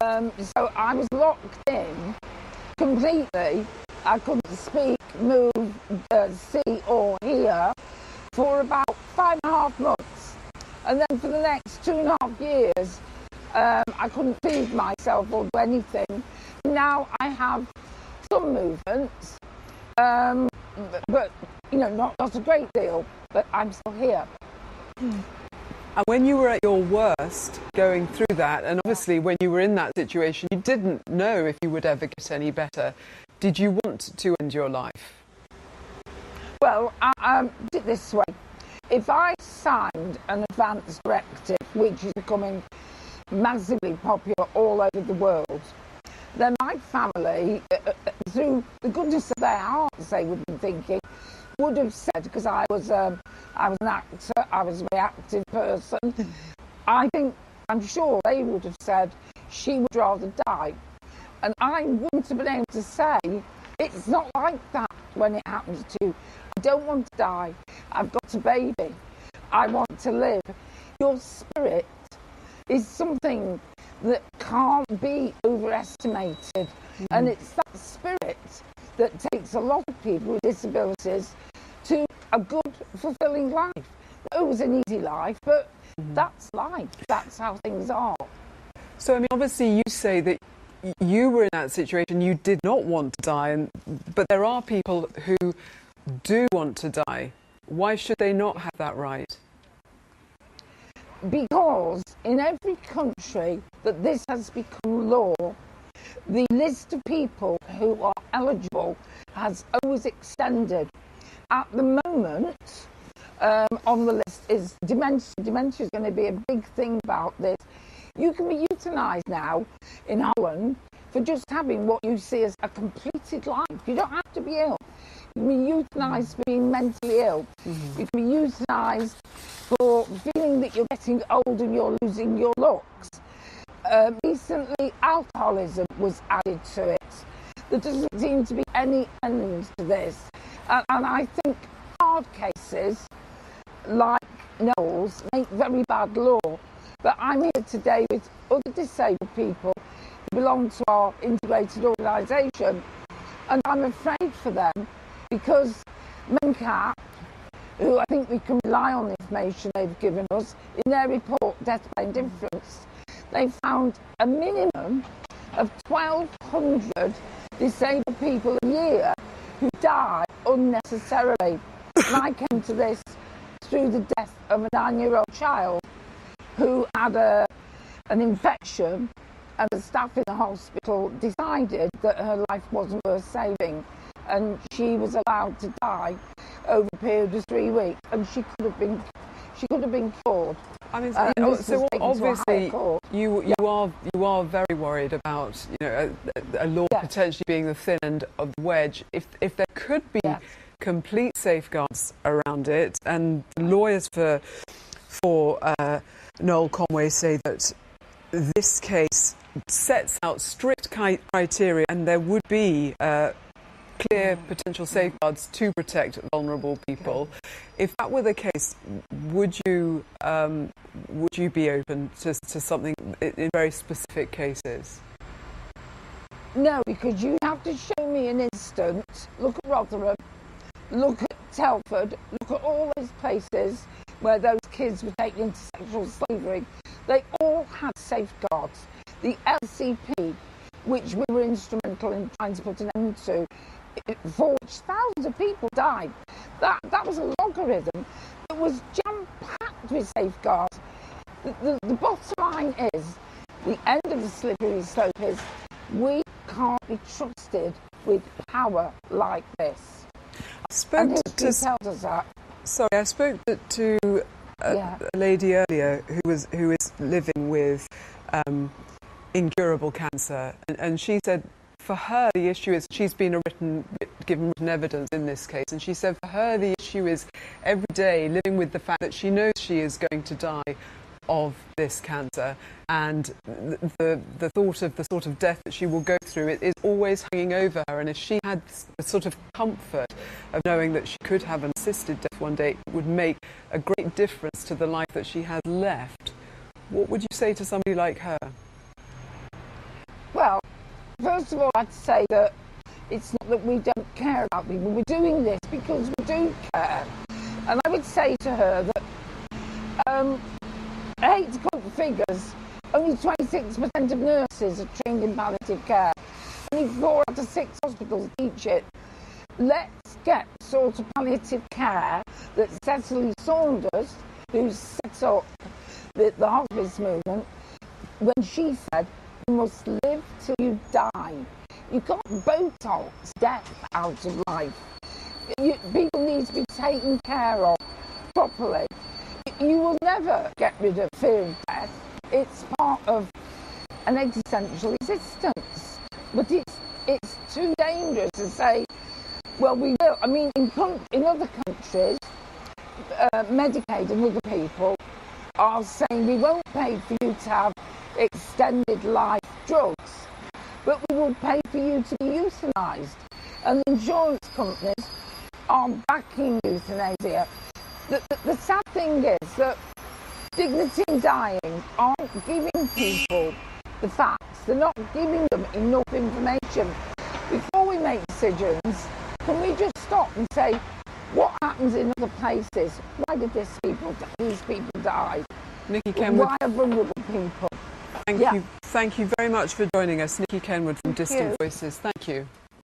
So I was locked in completely. I couldn't speak, move, see or hear for about 5.5 months. And then for the next 2.5 years, I couldn't feed myself or do anything. Now I have some movements, but not a great deal, but I'm still here. And when you were at your worst going through that, and obviously when you were in that situation, you didn't know if you would ever get any better. Did you want to end your life? Well, I did it this way. If I signed an advance directive, which is becoming massively popular all over the world, then my family, through the goodness of their hearts, they would be thinking, would have said, because I was an actor, I was a reactive person, I'm sure they would have said she would rather die. And I wouldn't have been able to say, it's not like that when it happens to you. I don't want to die. I've got a baby. I want to live. Your spirit is something that can't be overestimated. And it's that spirit that takes a lot of people with disabilities to a good, fulfilling life. It was an easy life, but that's life. That's how things are. So, I mean, obviously you say that you were in that situation, you did not want to die, but there are people who do want to die. Why should they not have that right? Because in every country that this has become law, the list of people who are eligible has always extended. At the moment, on the list is dementia. Dementia is going to be a big thing about this. You can be euthanised now in Holland for just having what you see as a completed life. You don't have to be ill. You can be euthanised for being mentally ill. You can be euthanised for feeling that you're getting old and you're losing your looks. Recently, alcoholism was added to it. There doesn't seem to be any end to this. And I think hard cases like Noel's make very bad law. But I'm here today with other disabled people who belong to our integrated organisation, and I'm afraid for them because MenCap, who I think we can rely on the information they've given us, in their report, Death by Indifference, they found a minimum of 1,200 disabled people a year who die unnecessarily. And I came to this through the death of a 9-year-old child who had an infection, and the staff in the hospital decided that her life wasn't worth saving, and she was allowed to die over a period of 3 weeks, and she could have been cured. I mean, so obviously you are very worried about a law potentially being the thin end of the wedge. If there could be complete safeguards around it, and lawyers for Noel Conway say that this case sets out strict criteria, and there would be clear potential safeguards to protect vulnerable people. If that were the case, would you be open to something in very specific cases? No, because you have to show me an instance. Look at Rotherham, look at Telford, look at all those places where those kids were taken into sexual slavery. They all had safeguards. The LCP, which we were instrumental in trying to put an end to, for which thousands of people died. That was a logarithm that was jam-packed with safeguards. The bottom line is, the end of the slippery slope is, we can't be trusted with power like this. I spoke tells us that. Sorry, I spoke to a lady earlier who is living with incurable cancer, and she said for her the issue is she's been given written evidence in this case, and she said for her the issue is every day living with the fact that she knows she is going to die of this cancer, and the thought of the sort of death that she will go through is always hanging over her. And if she had the sort of comfort of knowing that she could have an assisted death one day, it would make a great difference to the life that she has left. What would you say to somebody like her? Well, first of all, I'd say that it's not that we don't care about people. We're doing this because we do care. And I would say to her that, I hate to quote figures, only 26% of nurses are trained in palliative care. Only 4 out of 6 hospitals teach it. Let's get sort of palliative care that Cecily Saunders, who set up the hospice movement, when she said, you must live till you die. You can't Botox death out of life. People need to be taken care of properly. You will never get rid of fear of death. It's part of an existential existence. But it's too dangerous to say, well, we will. I mean, in other countries, Medicaid and other people are saying we won't pay for you to have extended life drugs, but we will pay for you to be euthanized. And insurance companies are backing euthanasia. The sad thing is that Dignity in Dying aren't giving people the facts. They're not giving them enough information. Before we make decisions, can we just stop and say, what happens in other places? Why did these people die? Nikki Kenward. Why are vulnerable people? Thank you very much for joining us, Nikki Kenward from Distant Voices. Thank you.